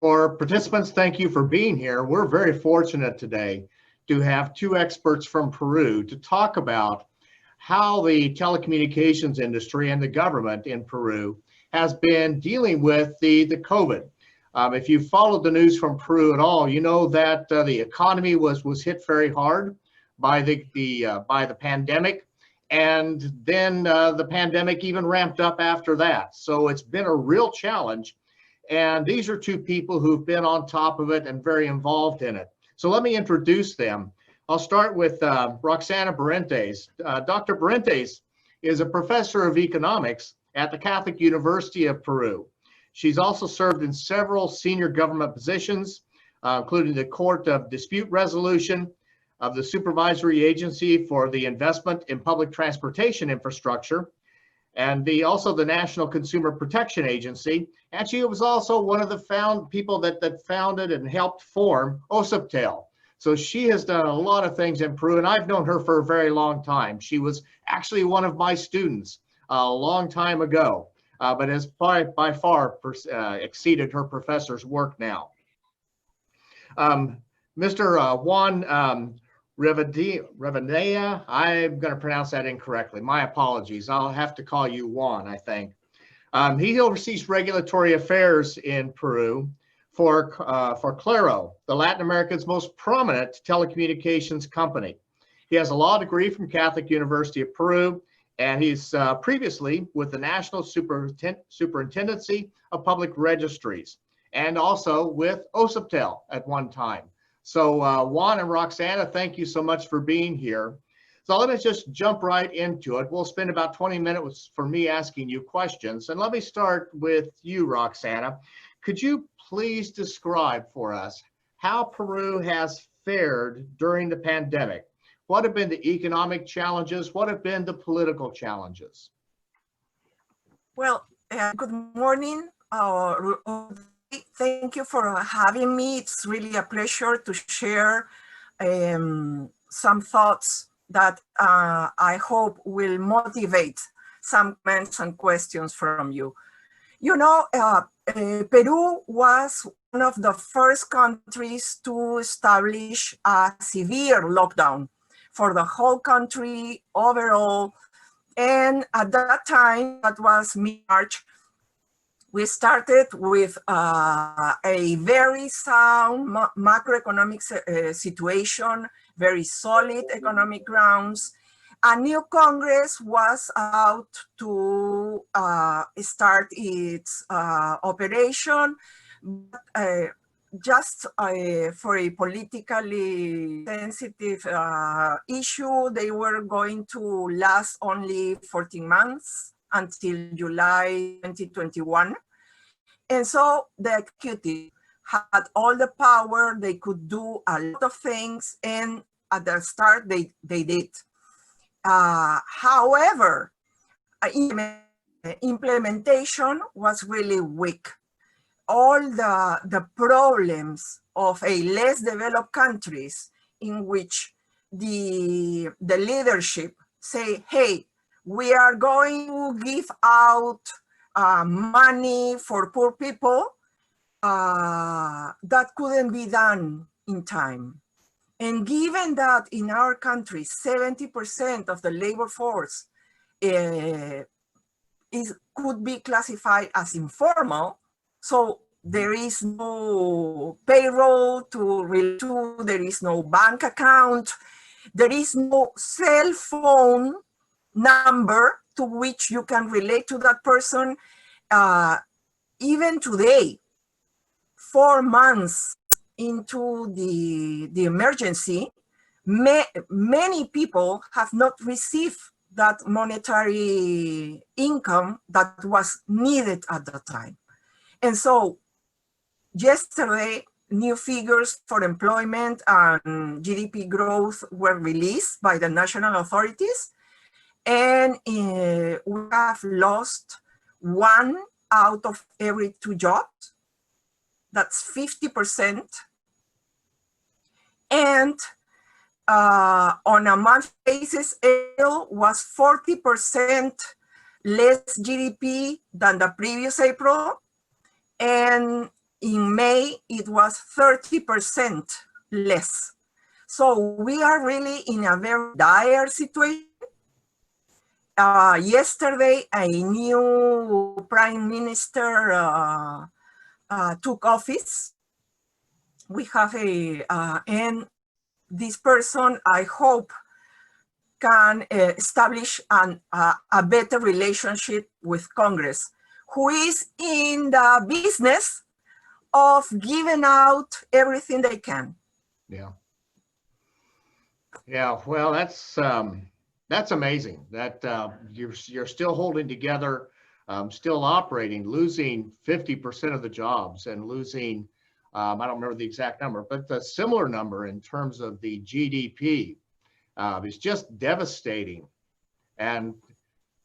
For participants, thank you for being here. We're very fortunate today to have two experts from Peru to talk about how the telecommunications industry and the government in Peru has been dealing with the COVID. If you followed the news from Peru at all, you know that the economy was hit very hard by the pandemic, and then the pandemic even ramped up after that. So it's been a real challenge. And these are two people who've been on top of it and very involved in it. So let me introduce them. I'll start with Roxana Barrantes. Dr. Barrantes is a professor of economics at the Catholic University of Peru. She's also served in several senior government positions, including the Court of Dispute Resolution, of the Supervisory Agency for the Investment in Public Transportation Infrastructure, and also the National Consumer Protection Agency. And she was also one of the people that founded and helped form OSIPTEL. So she has done a lot of things in Peru, and I've known her for a very long time. She was actually one of my students a long time ago, but has by far exceeded her professor's work now. Mr. Juan Rivadeneyra, I'm going to pronounce that incorrectly. My apologies. I'll have to call you Juan, I think. He oversees regulatory affairs in Peru for Claro, the Latin America's most prominent telecommunications company. He has a law degree from Catholic University of Peru, and he's previously with the National Superintendency of Public Registries, and also with OSIPTEL at one time. So Juan and Roxana, thank you so much for being here. So let me just jump right into it. We'll spend about 20 minutes for me asking you questions. And let me start with you, Roxana. Could you please describe for us how Peru has fared during the pandemic? What have been the economic challenges? What have been the political challenges? Well, good morning. Thank you for having me. It's really a pleasure to share some thoughts that I hope will motivate some comments and questions from you. You know, Peru was one of the first countries to establish a severe lockdown for the whole country overall. And at that time, that was mid-March, we started with a very sound macroeconomic situation, very solid economic grounds. A new Congress was about to start its operation, just for a politically sensitive issue. They were going to last only 14 months until July 2021. And so the executive had all the power, they could do a lot of things, and at the start they did. However, implementation was really weak. All the problems of a less developed countries in which the leadership say, hey, we are going to give out money for poor people, that couldn't be done in time. And given that in our country, 70% of the labor force could be classified as informal, so there is no payroll to relate to, there is no bank account, there is no cell phone number to which you can relate to that person. Even today, 4 months into the emergency, many people have not received that monetary income that was needed at the time. And so yesterday, new figures for employment and GDP growth were released by the national authorities. And we have lost 1 out of every 2 jobs. That's 50%. And on a month basis, April was 40% less GDP than the previous April. And in May, it was 30% less. So we are really in a very dire situation. Yesterday, a new prime minister took office. We have and this person, I hope, can establish a better relationship with Congress, who is in the business of giving out everything they can. Yeah. Yeah. Well, that's amazing that you're still holding together, still operating, losing 50% of the jobs and losing, I don't remember the exact number, but the similar number in terms of the GDP is just devastating. And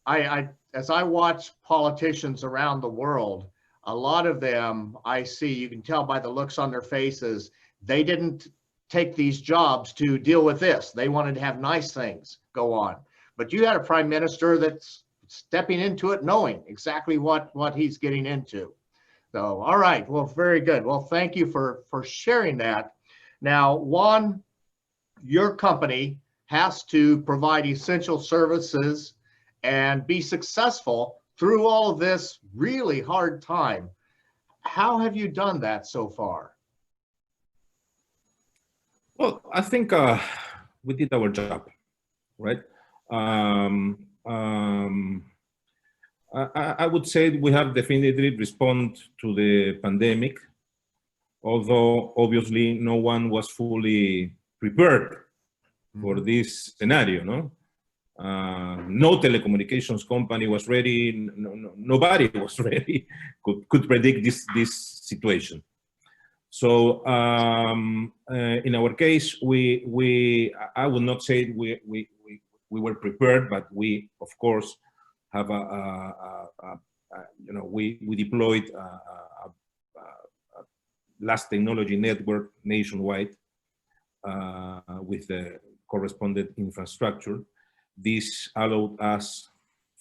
as I watch politicians around the world, a lot of them I see, you can tell by the looks on their faces, they didn't take these jobs to deal with this. They wanted to have nice things go on. But you had a prime minister that's stepping into it, knowing exactly what he's getting into. So, all right, well, very good. Well, thank you for sharing that. Now, Juan, your company has to provide essential services and be successful through all of this really hard time. How have you done that so far? Well, I think we did our job, right? I would say we have definitely responded to the pandemic, although obviously no one was fully prepared for this scenario, no? No telecommunications company was ready. Nobody was ready, could predict this situation. So in our case, I would not say we were prepared, but we, of course, have we deployed a last technology network nationwide with the correspondent infrastructure. This allowed us,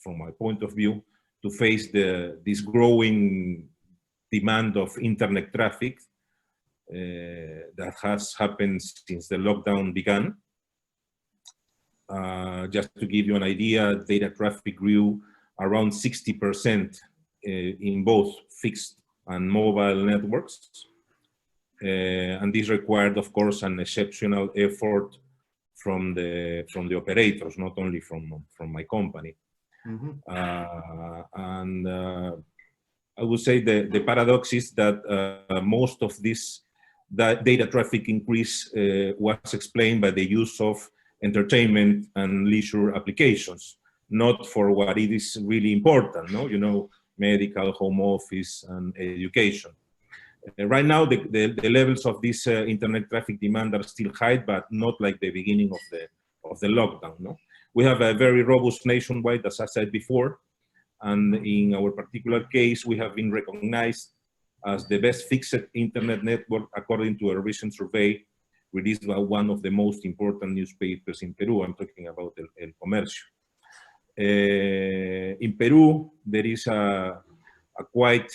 from my point of view, to face this growing demand of internet traffic that has happened since the lockdown began. Just to give you an idea, data traffic grew around 60% in both fixed and mobile networks. And this required, of course, an exceptional effort from the operators, not only from my company. And I would say the paradox is that most of this data traffic increase was explained by the use of entertainment and leisure applications, not for what it is really important, no? You know, medical, home office, and education. Right now, the levels of this internet traffic demand are still high, but not like the beginning of the lockdown. No, we have a very robust nationwide, as I said before, and in our particular case, we have been recognized as the best fixed internet network according to a recent survey released by one of the most important newspapers in Peru. I'm talking about El Comercio. In Peru, there is a quite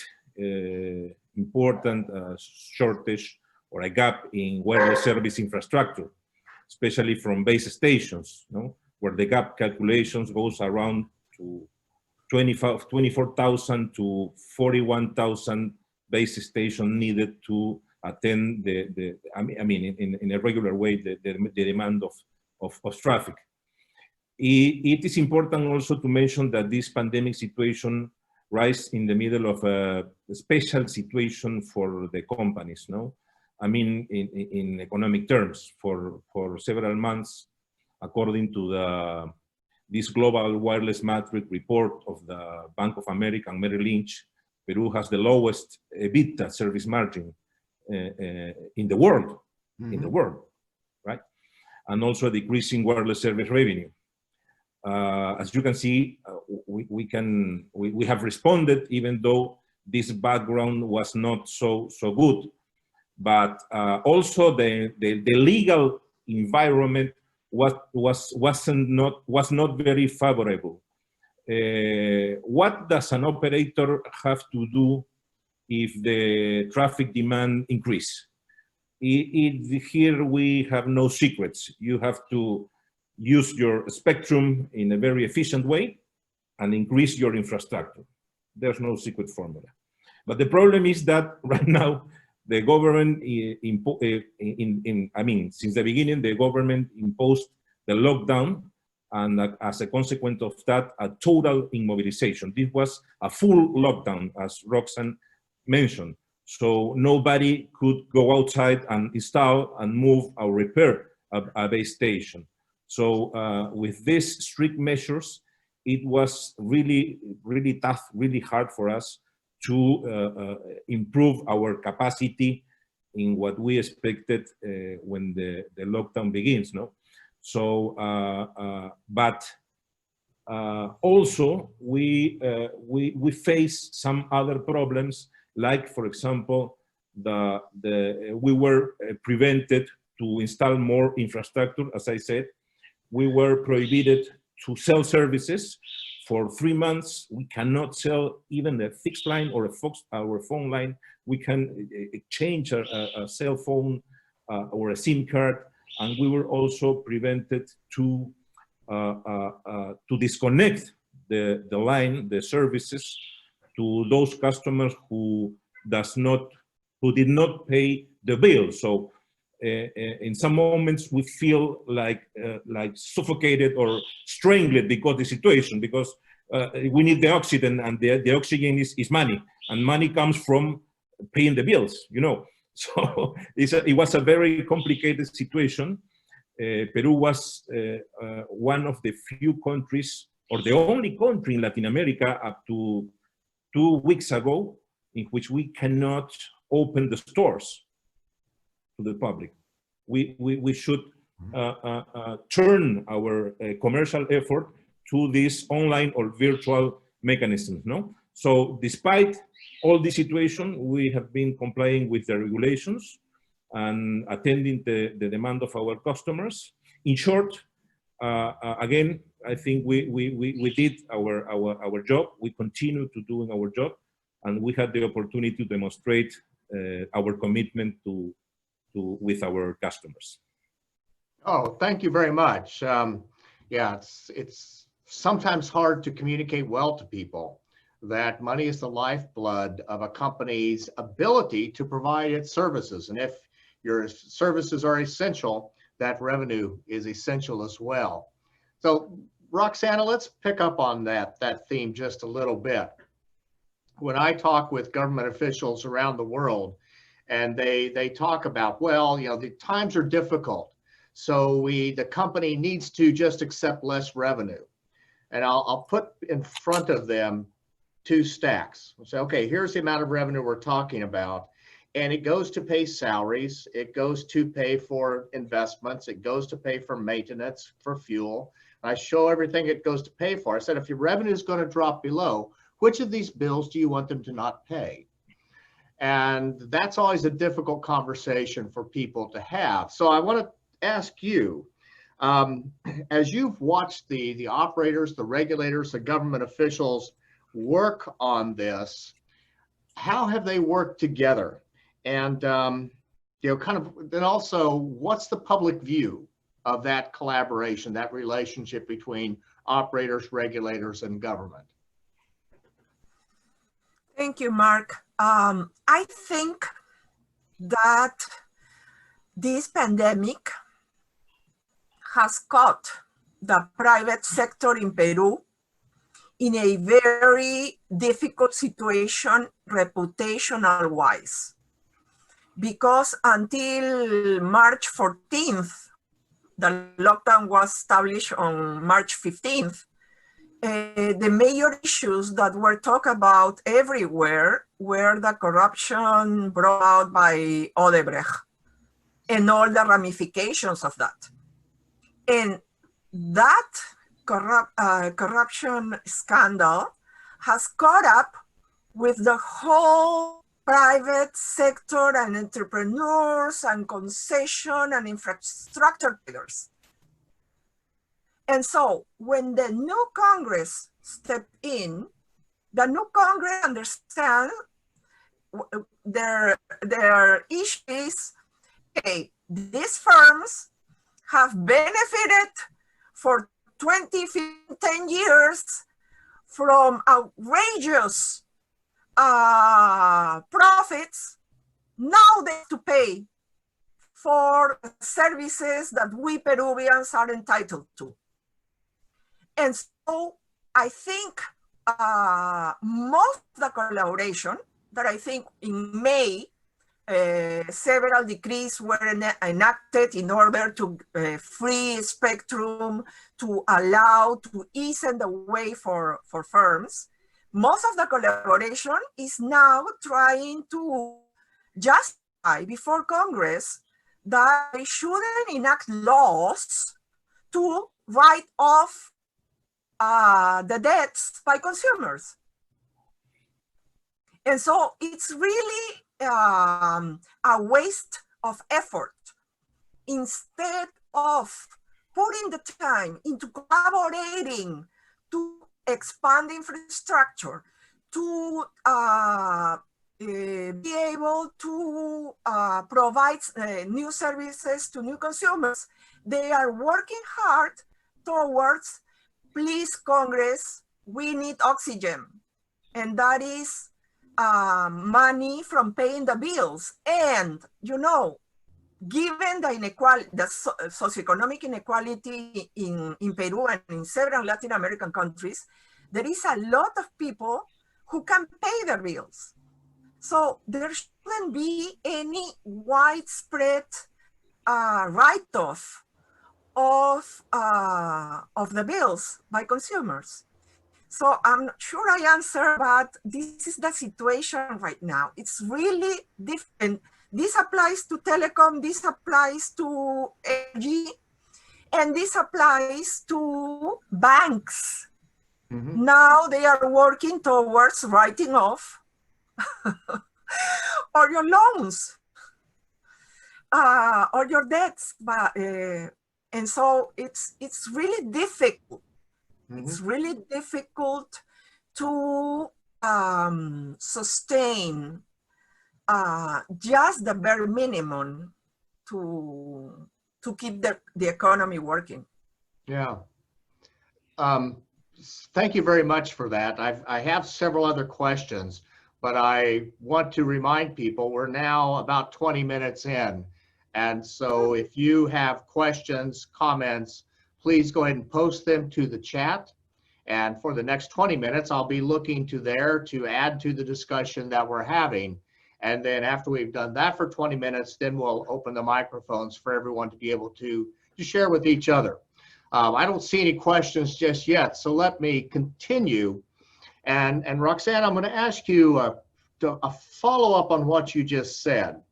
important shortage or a gap in wireless service infrastructure, especially from base stations, no? Where the gap calculations goes around to 24,000 to 41,000 base stations needed to attend in a regular way the demand of traffic. It is important also to mention that this pandemic situation rise in the middle of a special situation for the companies, no? I mean, in economic terms, for several months, according to this global wireless matrix report of the Bank of America and Merrill Lynch, Peru has the lowest EBITDA service margin in the world, right? And also a decreasing wireless service revenue. As you can see, we have responded, even though this background was not so good, but also the legal environment was not very favorable. What does an operator have to do if the traffic demand increase. Here we have no secrets. You have to use your spectrum in a very efficient way and increase your infrastructure. There's no secret formula. But the problem is that right now, the government, since the beginning, the government imposed the lockdown, and as a consequence of that, a total immobilization. This was a full lockdown, as Roxanne mentioned. So nobody could go outside and install and move or repair a base station. So with these strict measures, it was really, really tough, really hard for us to improve our capacity in what we expected when the lockdown begins, no? So, also we face some other problems, like, for example, we were prevented to install more infrastructure. As I said, we were prohibited to sell services for 3 months. We cannot sell even a fixed line or our phone line. We can exchange a cell phone or a SIM card, and we were also prevented to disconnect the line, the services, to those customers who did not pay the bill. So in some moments we feel like suffocated or strangled because of the situation, because we need the oxygen, and the oxygen is money, and money comes from paying the bills, you know. So it was a very complicated situation. Peru was one of the few countries, or the only country in Latin America up to 2 weeks ago, in which we cannot open the stores to the public. We should turn our commercial effort to this online or virtual mechanisms, no? So despite all the situation, we have been complying with the regulations and attending the demand of our customers. In short, again, I think we did our job. We continue to doing our job, and we had the opportunity to demonstrate our commitment with our customers. Oh, thank you very much. Yeah, it's sometimes hard to communicate well to people that money is the lifeblood of a company's ability to provide its services. And if your services are essential, that revenue is essential as well. So Roxana, let's pick up on that theme just a little bit. When I talk with government officials around the world, and they talk about, well, you know, the times are difficult, so the company needs to just accept less revenue. And I'll put in front of them 2 stacks. We'll say, okay, here's the amount of revenue we're talking about. And it goes to pay salaries, it goes to pay for investments, it goes to pay for maintenance, for fuel. I show everything it goes to pay for. I said, if your revenue is going to drop below, which of these bills do you want them to not pay? And that's always a difficult conversation for people to have. So I want to ask you, as you've watched the operators, the regulators, the government officials work on this, how have they worked together? And you know, kind of, then also, what's the public view of that collaboration, that relationship between operators, regulators, and government? Thank you, Mark. I think that this pandemic has caught the private sector in Peru in a very difficult situation reputational-wise. Because until March 14th, the lockdown was established on March 15th, the major issues that were talked about everywhere were the corruption brought out by Odebrecht and all the ramifications of that. And that corruption scandal has caught up with the whole private sector and entrepreneurs and concession and infrastructure players. And so when the new Congress stepped in, the new Congress understands their issue is, okay, these firms have benefited for 20, 15, 10 years from outrageous profits. Now they have to pay for services that we Peruvians are entitled to. And so I think most of the collaboration that I think in May, several decrees were enacted in order to free spectrum, to allow, to ease the way for firms. Most of the collaboration is now trying to justify before Congress that they shouldn't enact laws to write off the debts by consumers. And so it's really a waste of effort. Instead of putting the time into collaborating to expand infrastructure, to be able to provide new services to new consumers, they are working hard towards, please, Congress, we need oxygen. And that is money from paying the bills. And, you know, given the inequality, the socioeconomic inequality in Peru and in several Latin American countries, there is a lot of people who can pay their bills. So there shouldn't be any widespread write-off of the bills by consumers. So I'm not sure I answered, but this is the situation right now. It's really different. This applies to telecom, this applies to energy, and this applies to banks. Mm-hmm. Now they are working towards writing off or your loans or your debts. But, and so it's really difficult. Mm-hmm. It's really difficult to sustain just the bare minimum to keep the economy working. Yeah. Thank you very much for that. I have several other questions, but I want to remind people we're now about 20 minutes in. And so if you have questions, comments, please go ahead and post them to the chat. And for the next 20 minutes, I'll be looking to there to add to the discussion that we're having. And then after we've done that for 20 minutes, then we'll open the microphones for everyone to be able to share with each other. I don't see any questions just yet, so let me continue. And Roxana, I'm going to ask you a follow-up on what you just said,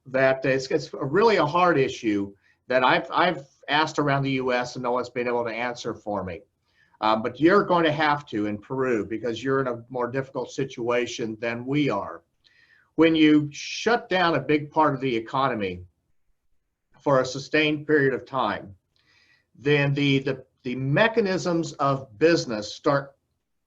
that it's really a hard issue that I've asked around the U.S. and no one's been able to answer for me. But you're going to have to in Peru because you're in a more difficult situation than we are. When you shut down a big part of the economy for a sustained period of time, then the mechanisms of business start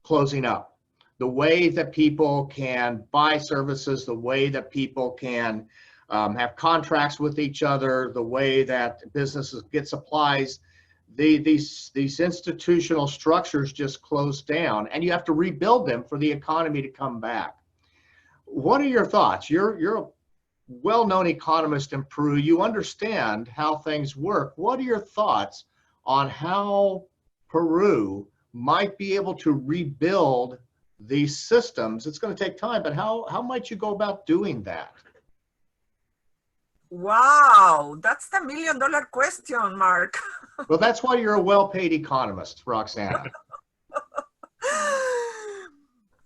closing up. The way that people can buy services, the way that people can have contracts with each other, the way that businesses get supplies, these institutional structures just close down, and you have to rebuild them for the economy to come back. What are your thoughts? You're a well-known economist in Peru. You understand how things work. What are your thoughts on how Peru might be able to rebuild these systems? It's going to take time, but how might you go about doing that? Wow, that's the $1 million question, Mark. Well, that's why you're a well-paid economist, Roxana.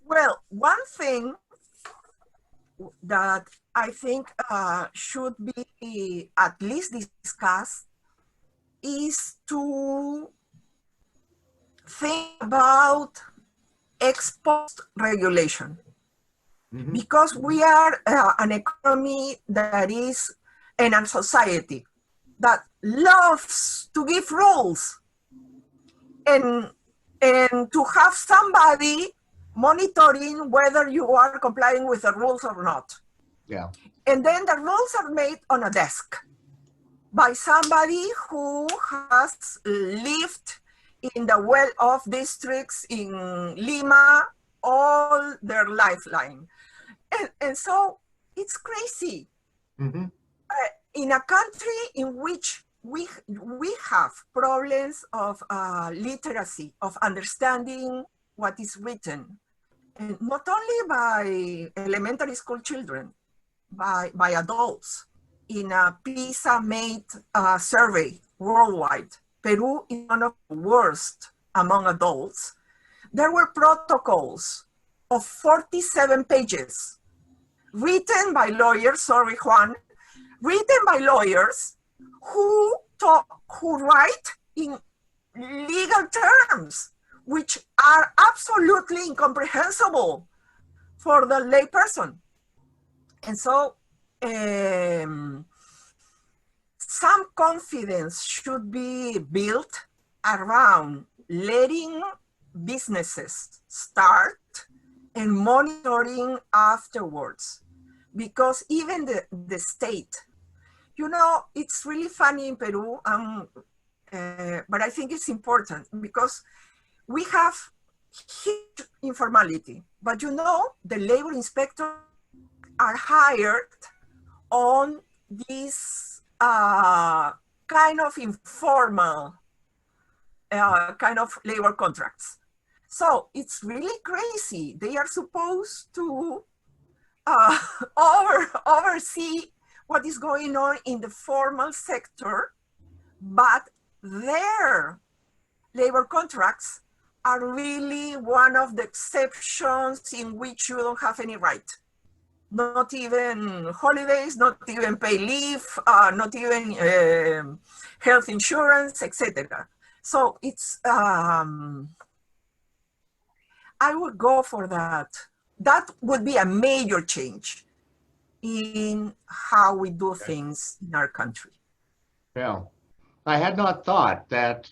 Well, one thing that I think should be at least discussed is to think about ex post regulation. Mm-hmm. Because we are an economy that is in a society that loves to give rules and to have somebody monitoring whether you are complying with the rules or not. Yeah. And then the rules are made on a desk by somebody who has lived in the well-off districts in Lima all their lifeline. And so it's crazy. Mm-hmm. In a country in which we have problems of literacy, of understanding what is written, and not only by elementary school children, by adults. In a PISA-made survey worldwide, Peru is one of the worst among adults. There were protocols of 47 pages written by lawyers, sorry, Juan, written by lawyers who write in legal terms, which are absolutely incomprehensible for the layperson. And so some confidence should be built around letting businesses start and monitoring afterwards. Because even the state, you know, it's really funny in Peru, but I think it's important because we have huge informality, but you know, the labor inspectors are hired on these kind of informal kind of labor contracts. So it's really crazy. They are supposed to oversee what is going on in the formal sector, but their labor contracts are really one of the exceptions in which you don't have any right. Not even holidays, not even pay leave, not even health insurance, etc. So it's, I would go for that. That would be a major change in how we do things in our country. Yeah. I had not thought that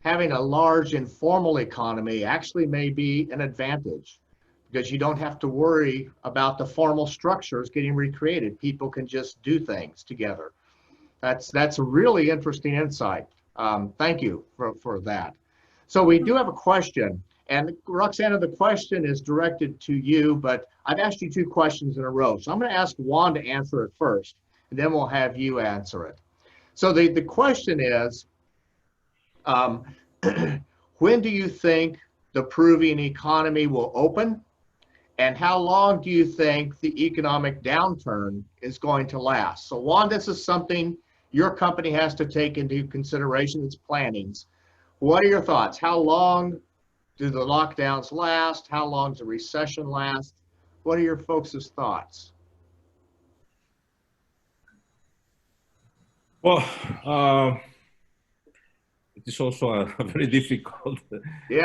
having a large informal economy actually may be an advantage because you don't have to worry about the formal structures getting recreated. People can just do things together. That's a really interesting insight. Thank you for that. So we do have a question. And Roxana, the question is directed to you, but I've asked you two questions in a row. So I'm going to ask Juan to answer it first, and then we'll have you answer it. So the question is, when do you think the Peruvian economy will open? And how long do you think the economic downturn is going to last? So Juan, this is something your company has to take into consideration, its plannings. What are your thoughts? How long do the lockdowns last? How long does the recession last? What are your folks' thoughts? Well, it is also a very difficult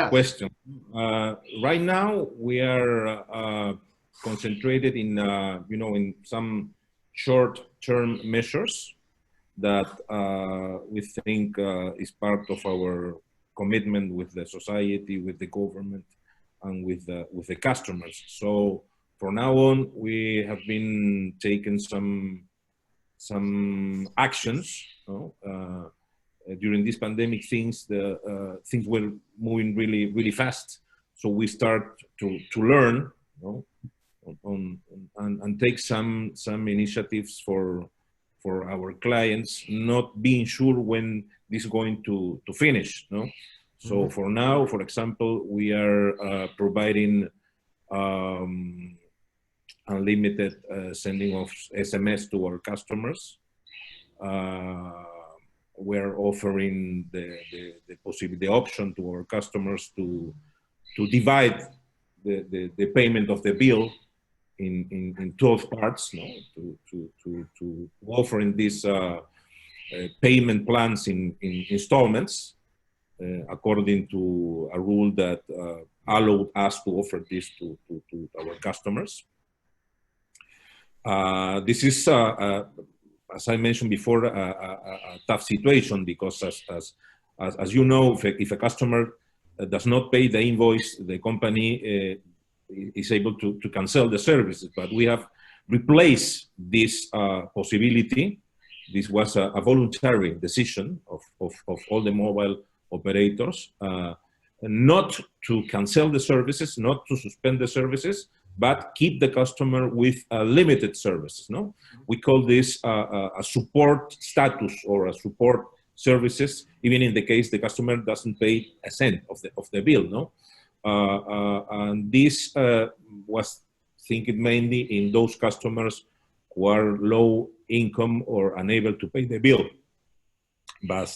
question. Right now, we are concentrated in, in some short-term measures that we think is part of our commitment with the society, with the government, and with the customers. So from now on, we have been taking some actions. During this pandemic, things were moving really fast. So we start to learn, and take some initiatives for our clients, not being sure when this is going to finish. So for now, for example, we are providing unlimited sending of SMS to our customers. We're offering the option to our customers to divide the payment of the bill in 12 parts, to offering these payment plans in installments, according to a rule that allowed us to offer this to our customers. This is, as I mentioned before, a tough situation because, as you know, if a customer does not pay the invoice, the company is able to cancel the services, but we have replaced this possibility. This was a voluntary decision of all the mobile operators, not to cancel the services, not to suspend the services, but keep the customer with limited services. No, we call this a support status or a support services, even in the case the customer doesn't pay a cent of the bill. No, and this was thinking mainly in those customers who are low income or unable to pay the bill. But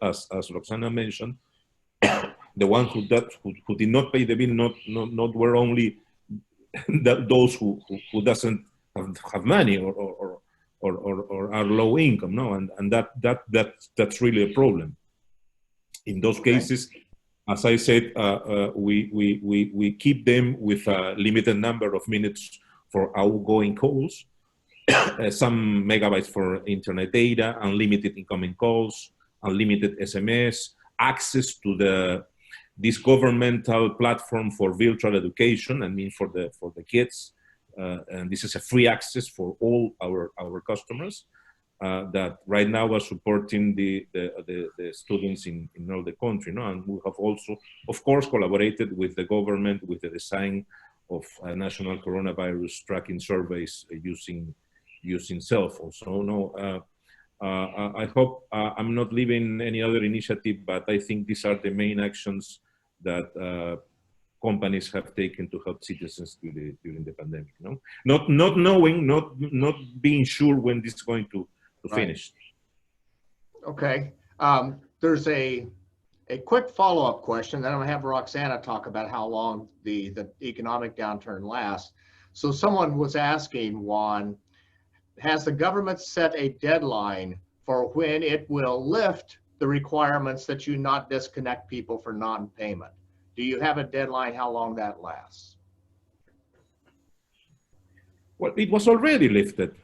as Roxana mentioned, the one who did not pay the bill not were only those who doesn't have money or are low income, no, and that's really a problem. In those cases, as I said, we keep them with a limited number of minutes for outgoing calls, some megabytes for internet data, unlimited incoming calls, unlimited SMS, access to this governmental platform for virtual education. I mean, for the kids, and this is a free access for all our customers that right now are supporting the students in all the country. No? And we have also, of course, collaborated with the government with the design of national coronavirus tracking surveys using cell phones. So no, I hope I'm not leaving any other initiative, but I think these are the main actions that companies have taken to help citizens during the pandemic. No, not knowing, not being sure when this is going to finish. Okay, there's a quick follow-up question. Then I'm gonna have Roxana talk about how long the economic downturn lasts. So someone was asking, Juan, has the government set a deadline for when it will lift the requirements that you not disconnect people for non-payment? Do you have a deadline how long that lasts? Well, it was already lifted.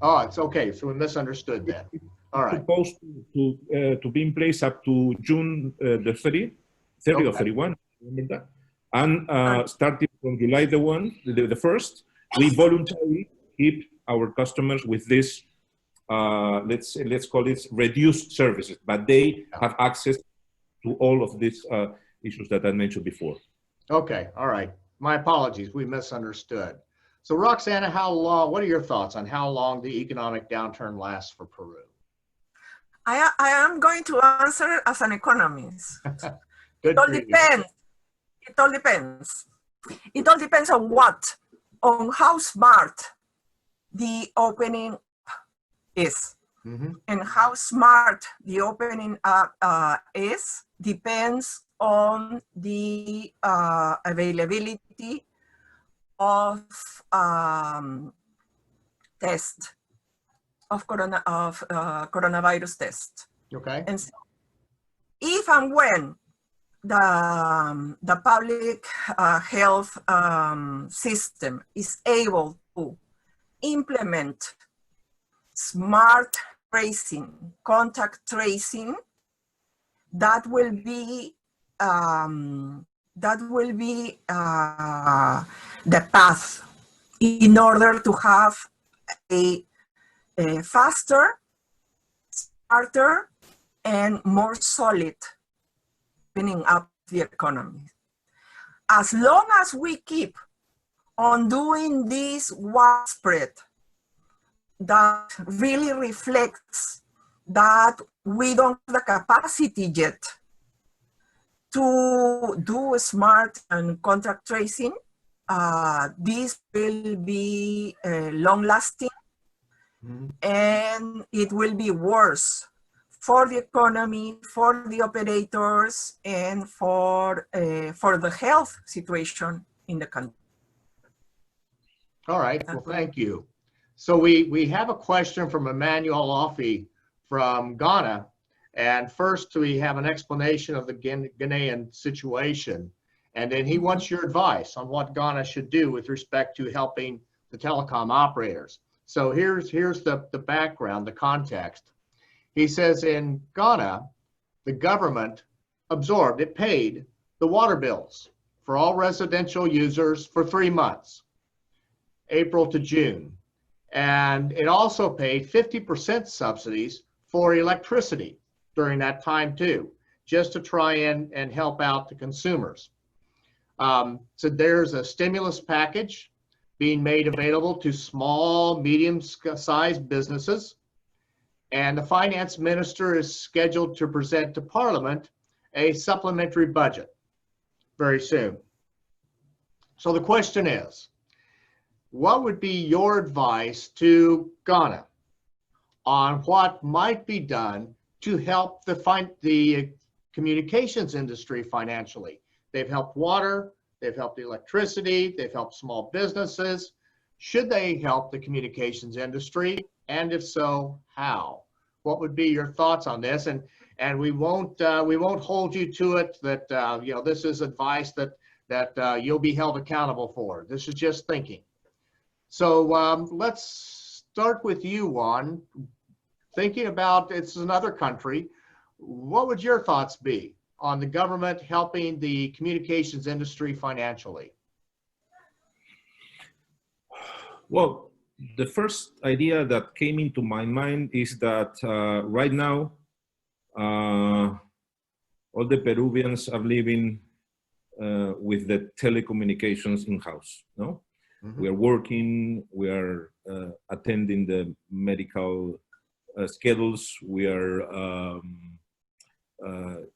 Oh, it's okay. So we misunderstood that. All right. It's supposed to be in place up to June the 30 or 31, remember that? And starting from July the 1st, we voluntarily keep our customers with this, let's call it reduced services, but they have access to all of these issues that I mentioned before. Okay, all right. My apologies, we misunderstood. So Roxana, how long, what are your thoughts on how long the economic downturn lasts for Peru? I am going to answer as an economist. It all depends. It all depends. It all depends on what? On how smart the opening is. Mm-hmm. And how smart the opening up is depends on the availability of test of coronavirus test. Okay. And so if and when the public health system is able to implement smart tracing, contact tracing, that will be the path in order to have a faster, smarter, and more solid opening up the economy. As long as we keep on doing this widespread, that really reflects that we don't have the capacity yet to do smart and contact tracing. This will be long-lasting, and it will be worse for the economy, for the operators, and for the health situation in the country. All right, well, thank you. So we have a question from Emmanuel Offi from Ghana. And first we have an explanation of the Ghanaian situation. And then he wants your advice on what Ghana should do with respect to helping the telecom operators. So here's the background, the context. He says in Ghana, the government absorbed, it paid the water bills for all residential users for 3 months, April to June. And it also paid 50% subsidies for electricity during that time too, just to try and help out the consumers. So there's a stimulus package being made available to small, medium-sized businesses. And the finance minister is scheduled to present to Parliament a supplementary budget very soon. So the question is, what would be your advice to Ghana on what might be done to help the communications industry financially? They've helped water, they've helped electricity, they've helped small businesses. Should they help the communications industry? And if so, how? What would be your thoughts on this? And we won't hold you to it that this is advice that you'll be held accountable for. This is just thinking. So let's start with you, Juan. Thinking about it's another country, what would your thoughts be on the government helping the communications industry financially? Well, the first idea that came into my mind is that right now, all the Peruvians are living with the telecommunications in-house, no? Mm-hmm. We are working, we are attending the medical schedules, we are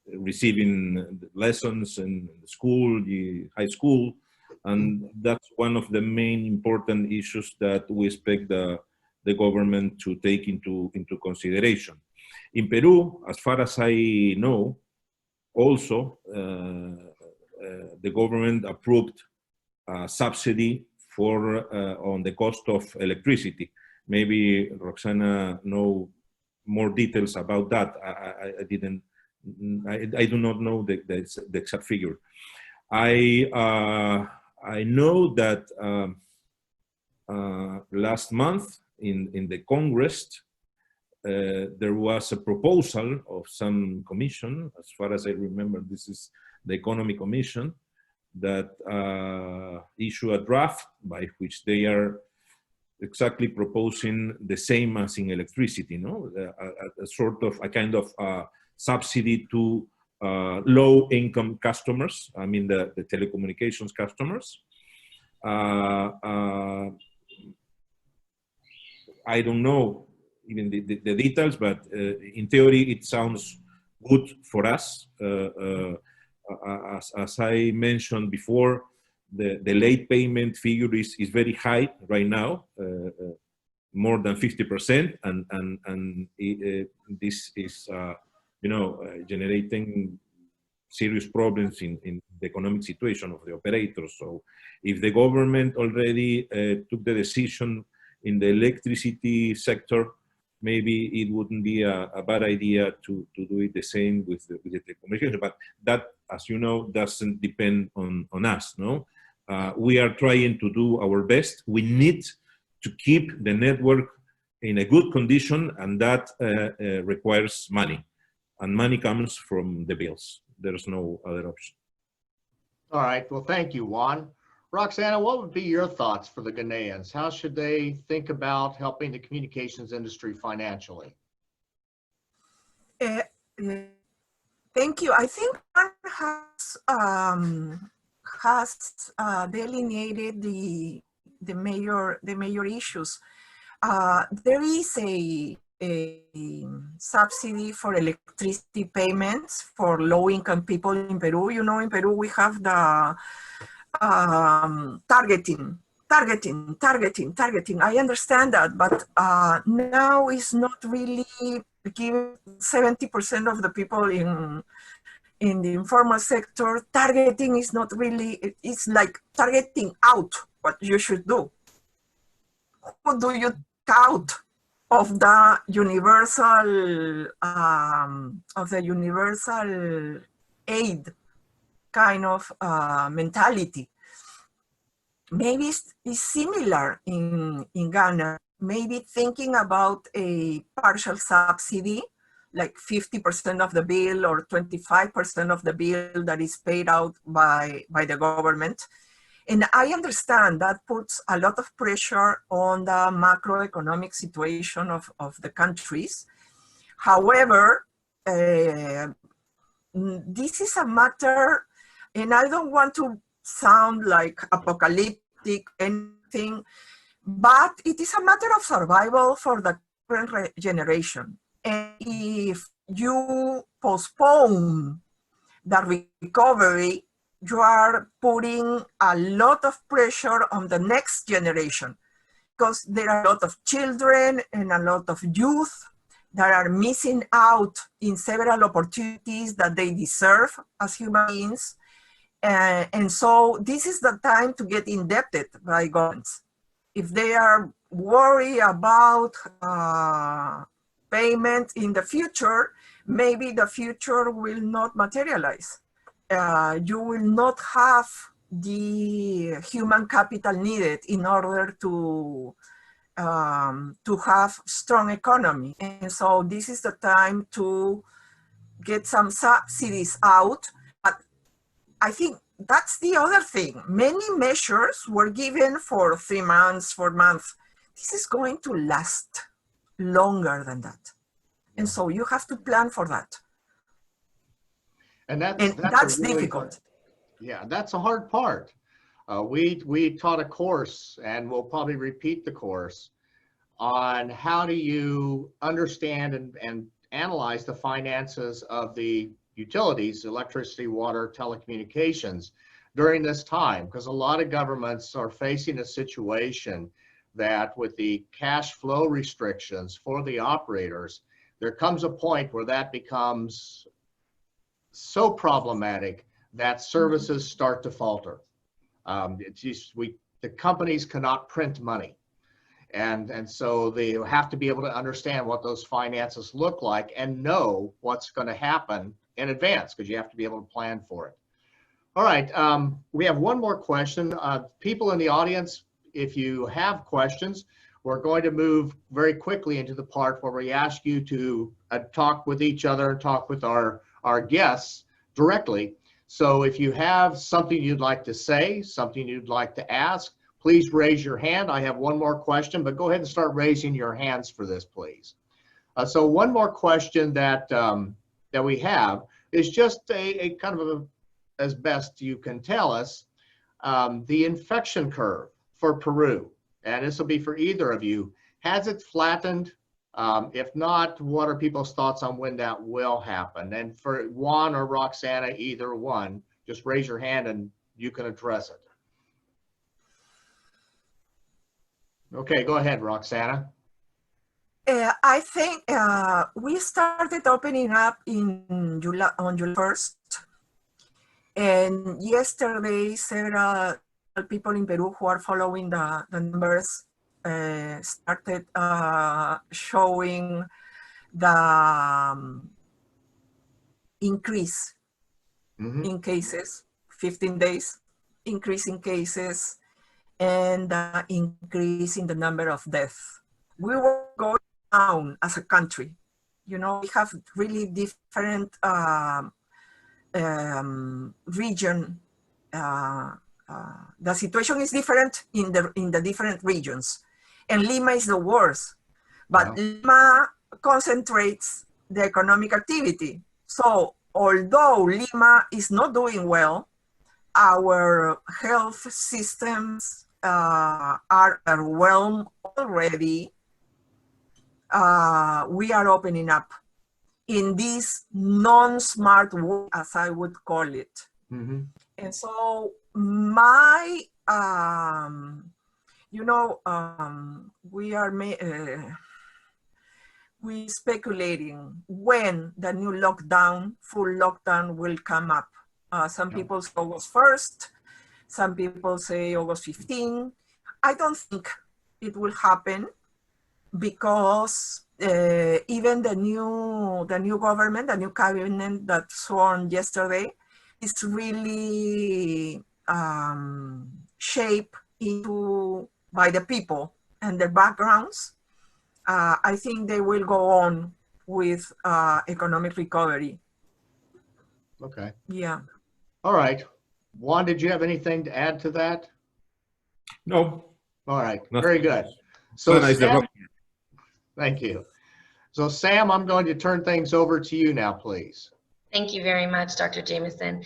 receiving lessons in school, the high school, and that's one of the main important issues that we expect the government to take into consideration. In Peru, as far as I know, also the government approved a subsidy for on the cost of electricity. Maybe Roxana know more details about that. I do not know the exact figure. I know that last month in the Congress, there was a proposal of some commission, as far as I remember, this is the Economy Commission, that issue a draft by which they are exactly proposing the same as in electricity, no? A sort of, a kind of subsidy to low-income customers, I mean the telecommunications customers. I don't know even the details, but in theory it sounds good for us. As I mentioned before, the late payment figure is very high right now, more than 50%, and this is generating serious problems in the economic situation of the operators. So if the government already took the decision in the electricity sector, maybe it wouldn't be a bad idea to do it the same with the telecommunications. But that, as you know, doesn't depend on us, no? We are trying to do our best. We need to keep the network in a good condition, and that requires money. And money comes from the bills. There's no other option. All right, well, thank you, Juan. Roxana, what would be your thoughts for the Ghanaians? How should they think about helping the communications industry financially? Thank you. I think Juan has delineated the major issues. There is a subsidy for electricity payments for low-income people in Peru. You know, in Peru we have the targeting. I understand that, but now it's not really giving 70% of the people in the informal sector. Targeting is not really, it's like targeting out what you should do. Who do you count of the universal aid kind of mentality? Maybe it's similar in Ghana, maybe thinking about a partial subsidy like 50% of the bill or 25% of the bill that is paid out by the government. And I understand that puts a lot of pressure on the macroeconomic situation of the countries. However, this is a matter, and I don't want to sound like apocalyptic anything, but it is a matter of survival for the current generation. And if you postpone the recovery, you are putting a lot of pressure on the next generation, because there are a lot of children and a lot of youth that are missing out in several opportunities that they deserve as human beings. And so this is the time to get indebted by governments. If they are worried about payment in the future, maybe the future will not materialize. You will not have the human capital needed in order to have strong economy. And so this is the time to get some subsidies out. But I think that's the other thing. Many measures were given for 3 months, 4 months. This is going to last longer than that. And so you have to plan for that. And that's really difficult. Yeah, that's a hard part. We taught a course, and we'll probably repeat the course, on how do you understand and analyze the finances of the utilities, electricity, water, telecommunications during this time, because a lot of governments are facing a situation that with the cash flow restrictions for the operators, there comes a point where that becomes so problematic that services start to falter. It's just, the companies cannot print money. And so they have to be able to understand what those finances look like and know what's going to happen in advance, because you have to be able to plan for it. All right, we have one more question. People in the audience, if you have questions, we're going to move very quickly into the part where we ask you to talk with each other and talk with our guests directly. So if you have something you'd like to say, something you'd like to ask, please raise your hand. I have one more question, but go ahead and start raising your hands for this, please. So one more question that we have is just a kind of as best you can tell us, the infection curve for Peru, and this will be for either of you. Has it flattened? If not, what are people's thoughts on when that will happen? And for Juan or Roxana, either one, just raise your hand and you can address it. Okay, go ahead, Roxana. I think we started opening up on July 1st. And yesterday, several people in Peru who are following the numbers started showing the increase in cases, 15 days, increase in cases, and the increase in the number of deaths. We were going down as a country. You know, we have really different region. The situation is different in the different regions, and Lima is the worst. But Lima concentrates the economic activity. So although Lima is not doing well, our health systems are overwhelmed already. We are opening up in this non-smart way, as I would call it. Mm-hmm. And so my, we speculating when the new lockdown, full lockdown will come up. Some people say August 1st, some people say August 15. I don't think it will happen because even the new government, the new cabinet that sworn yesterday, is really shaped by the people and their backgrounds. I think they will go on with economic recovery. Okay. Yeah. All right. Juan, did you have anything to add to that? No. All right. Nothing. Very good. So So nice. Sam, thank you. So Sam, I'm going to turn things over to you now, please. Thank you very much, Dr. Jameson.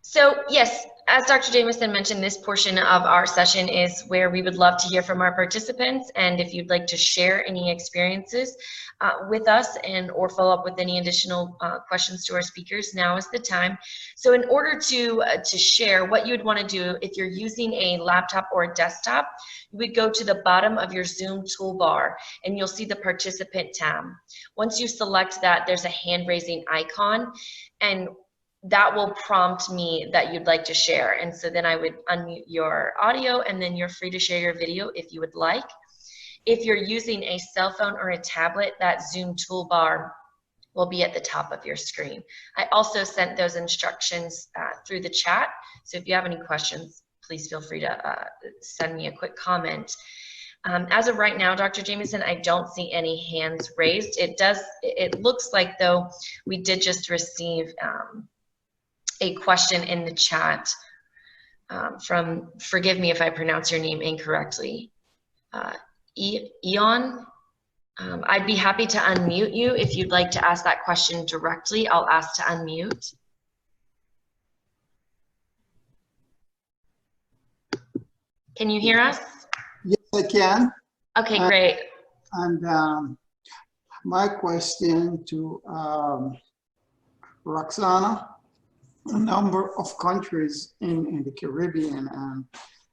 So yes, as Dr. Jameson mentioned, this portion of our session is where we would love to hear from our participants. And if you'd like to share any experiences with us and or follow up with any additional questions to our speakers, now is the time. So in order to share, what you would want to do if you're using a laptop or a desktop, you would go to the bottom of your Zoom toolbar and you'll see the participant tab. Once you select that, there's a hand raising icon, and that will prompt me that you'd like to share. And so then I would unmute your audio, and then you're free to share your video if you would like. If you're using a cell phone or a tablet, that Zoom toolbar will be at the top of your screen. I also sent those instructions through the chat. So if you have any questions, please feel free to send me a quick comment. As of right now, Dr. Jameson, I don't see any hands raised. It looks like though we did just receive a question in the chat from, forgive me if I pronounce your name incorrectly, Eon. I'd be happy to unmute you if you'd like to ask that question directly. I'll ask to unmute. Can you hear us? Yes, I can. Okay, great. And my question to Roxana, a number of countries in the Caribbean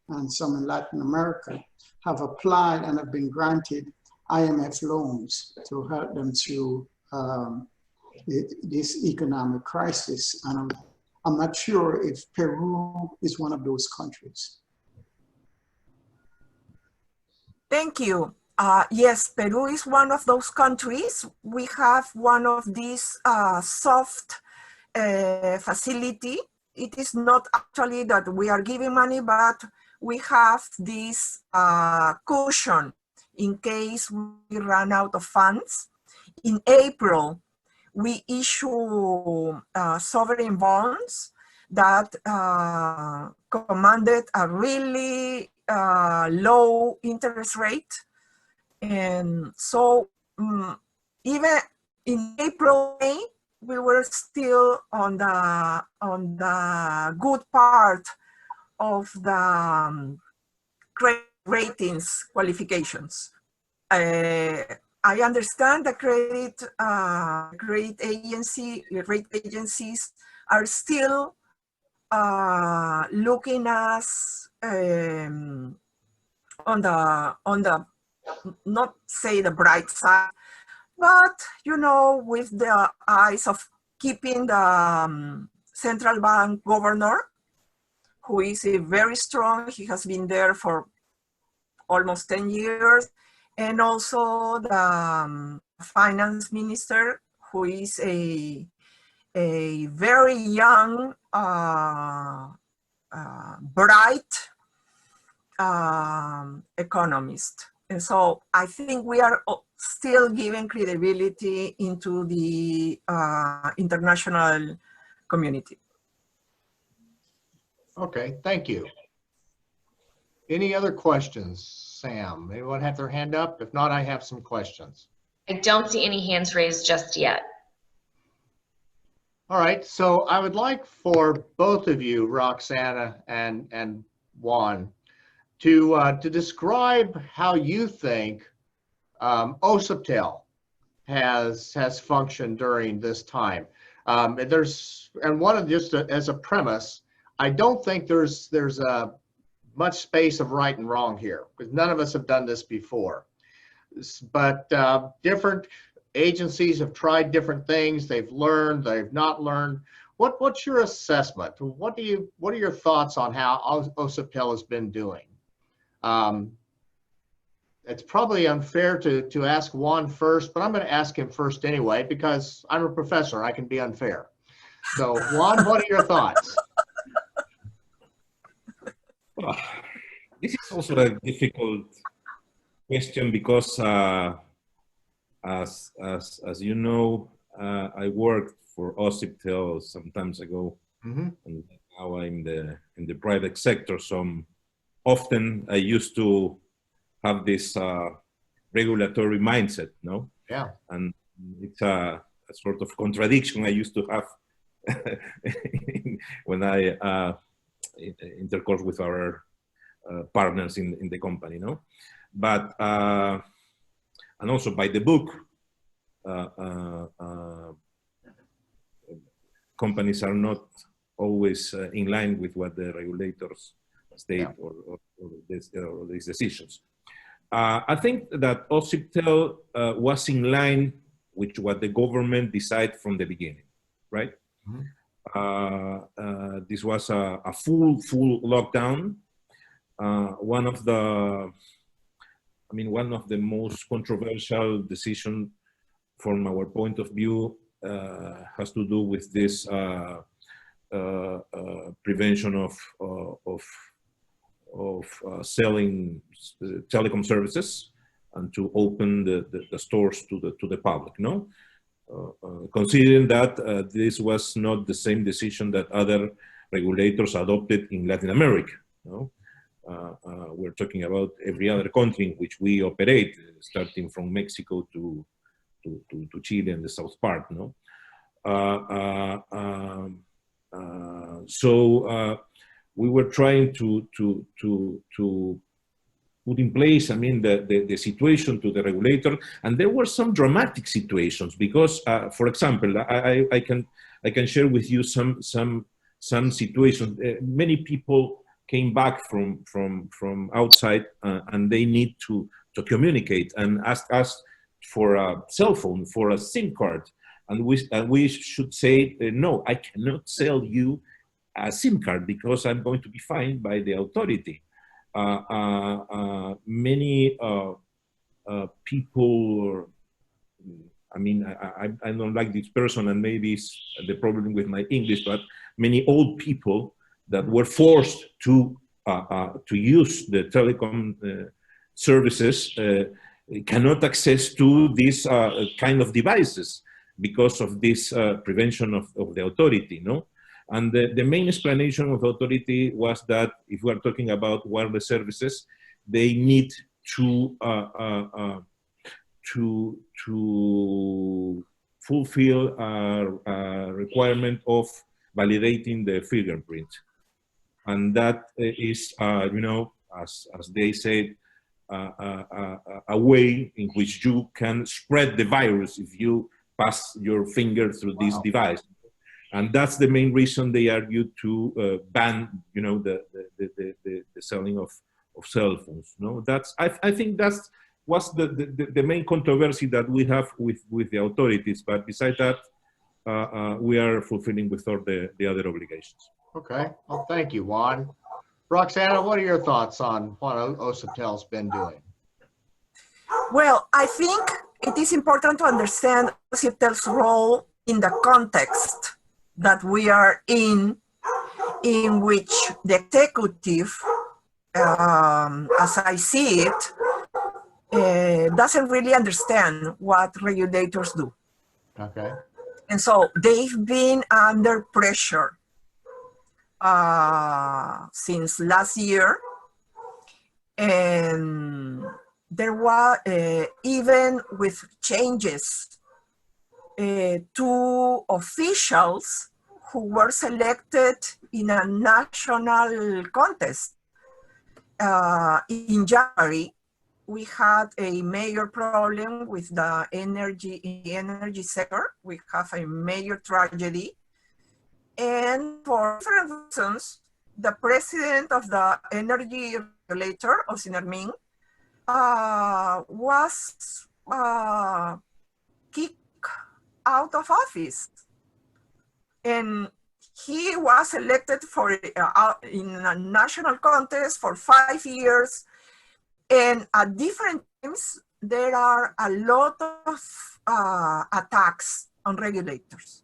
and some in Latin America have applied and have been granted IMF loans to help them through this economic crisis. And I'm not sure if Peru is one of those countries. Thank you. Yes, Peru is one of those countries. We have one of these soft facility. It is not actually that we are giving money, but we have this cushion in case we run out of funds. In April, we issue sovereign bonds that commanded a really low interest rate. And so even in April, May, we were still on the good part of the credit ratings qualifications. I understand the credit agencies are still looking us on the not say the bright side, but you know, with the eyes of keeping the central bank governor, who is very strong. He has been there for almost 10 years. And also the finance minister, who is a very young, bright economist. And so I think we are still giving credibility into the international community. Okay, thank you. Any other questions, Sam? Anyone have their hand up? If not, I have some questions. I don't see any hands raised just yet. All right, so I would like for both of you, Roxana and Juan, to describe how you think OCPTEL has functioned during this time. As a premise, I don't think there's much space of right and wrong here, because none of us have done this before. But different agencies have tried different things. They've learned, they've not learned. What's your assessment? What are your thoughts on how OCPTEL has been doing? It's probably unfair to ask Juan first, but I'm going to ask him first anyway, because I'm a professor. I can be unfair. So Juan, what are your thoughts? Well, this is also a difficult question because As you know, I worked for OSIPTEL some times ago, and now I'm in the private sector. So often I used to have this regulatory mindset, no? Yeah. And it's a sort of contradiction I used to have when I intercourse with our partners in the company, no? But and also by the book, companies are not always in line with what the regulators state, or these decisions. I think that OSIPTEL was in line with what the government decided from the beginning, right? This was a full lockdown. One of the most controversial decisions from our point of view has to do with this prevention of selling telecom services and to open the stores to the public, no? Considering that this was not the same decision that other regulators adopted in Latin America, no? We're talking about every other country in which we operate, starting from Mexico to Chile and the south part, no? So we were trying to put in place, I mean, the situation to the regulator, and there were some dramatic situations because, for example, I can share with you some situations. Many people came back from outside and they need to communicate and ask us for a cell phone, for a SIM card, and we should say no, I cannot sell you a SIM card because I'm going to be fined by the authority. Many people, I mean, I don't like this person, and maybe it's the problem with my English, but many old people that were forced to use the telecom services cannot access to these kind of devices because of this prevention of the authority, no? And the main explanation of the authority was that if we are talking about wireless services, they need to fulfill a requirement of validating the fingerprint. And that is, you know, as they said, a way in which you can spread the virus if you pass your finger through this device. And that's the main reason they argued to ban, you know, the selling of cell phones. No, I think that's was the main controversy that we have with the authorities. But besides that, we are fulfilling with all the other obligations. Okay. Well, thank you, Juan. Roxana, what are your thoughts on what OSIPTEL's been doing? Well, I think it is important to understand OSIPTEL's role in the context that we are in which the executive, as I see it, doesn't really understand what regulators do. Okay. And so they've been under pressure since last year. And there was, even with changes, two officials who were selected in a national contest. In January, we had a major problem with the energy sector. We have a major tragedy. And for different reasons, the president of the energy regulator, of Sinarmin, was kicked out of office. And he was elected for in a national contest for 5 years. And at different times, there are a lot of attacks on regulators,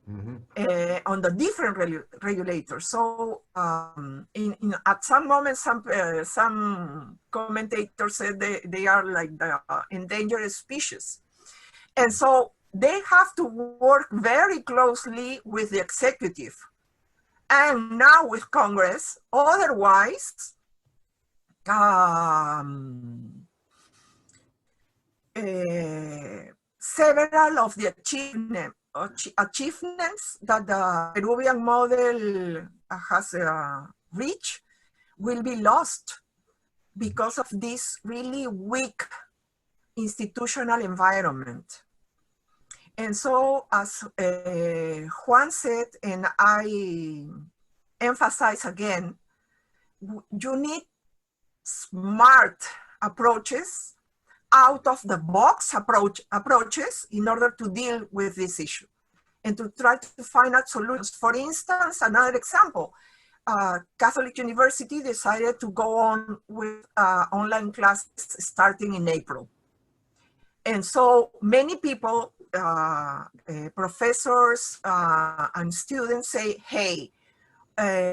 on the different regulators. So at some moment, some commentators said they are like the endangered species. And so they have to work very closely with the executive and now with Congress. Otherwise, several of the achievements that the Peruvian model has reached will be lost because of this really weak institutional environment. And so, as Juan said, and I emphasize again, you need smart approaches, out of the box approaches in order to deal with this issue and to try to find out solutions. For instance, another example, Catholic University decided to go on with online classes starting in April. And so many people, professors and students say, hey,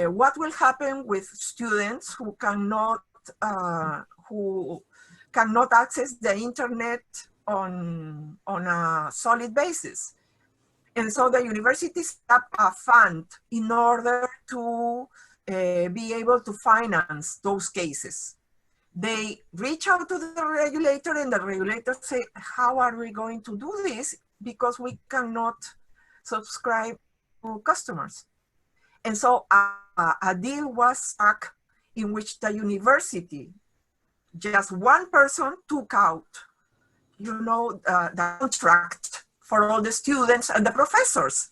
what will happen with students who cannot access the internet on a solid basis? And so the university set up a fund in order to be able to finance those cases. They reach out to the regulator and the regulator say, how are we going to do this? Because we cannot subscribe to customers. And so a deal was struck in which the university, just one person took out, the contract for all the students and the professors,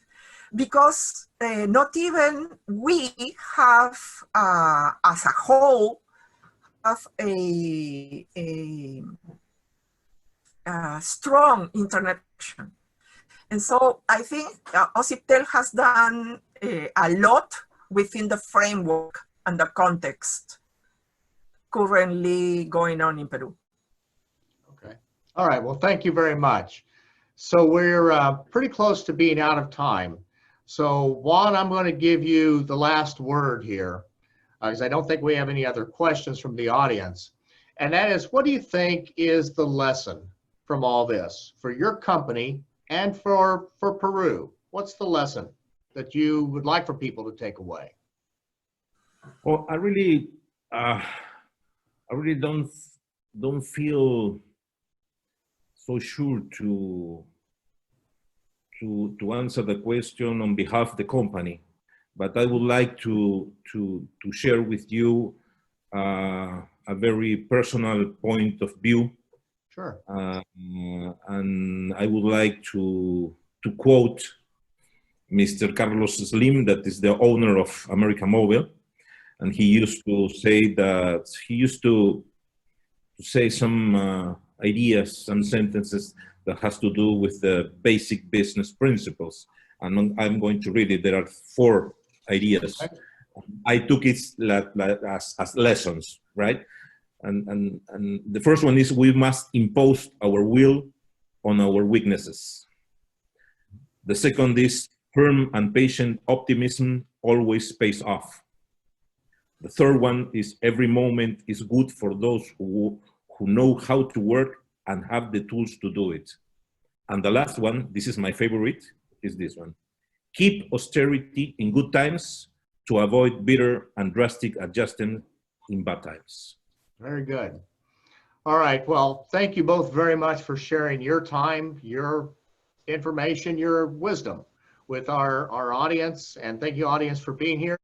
because not even we have, as a whole, have a strong internet connection. And so I think OCIPTEL has done a lot within the framework and the context currently going on in Peru. Okay. All right. Well, thank you very much. So we're pretty close to being out of time. So Juan, I'm going to give you the last word here, because I don't think we have any other questions from the audience. And that is, what do you think is the lesson from all this for your company and for Peru? What's the lesson that you would like for people to take away? Well, I really don't feel so sure to answer the question on behalf of the company, but I would like to share with you a very personal point of view. Sure. And I would like to quote Mr. Carlos Slim, that is the owner of América Móvil, and he used to say some ideas and sentences that has to do with the basic business principles. And I'm going to read it. There are 4 ideas. Okay. I took it as lessons, right? And the first one is, we must impose our will on our weaknesses. The second is, firm and patient optimism always pays off. The third one is, every moment is good for those who know how to work and have the tools to do it. And the last one, this is my favorite, is this one. Keep austerity in good times to avoid bitter and drastic adjustment in bad times. Very good. All right. Well, thank you both very much for sharing your time, your information, your wisdom with our audience. And thank you, audience, for being here.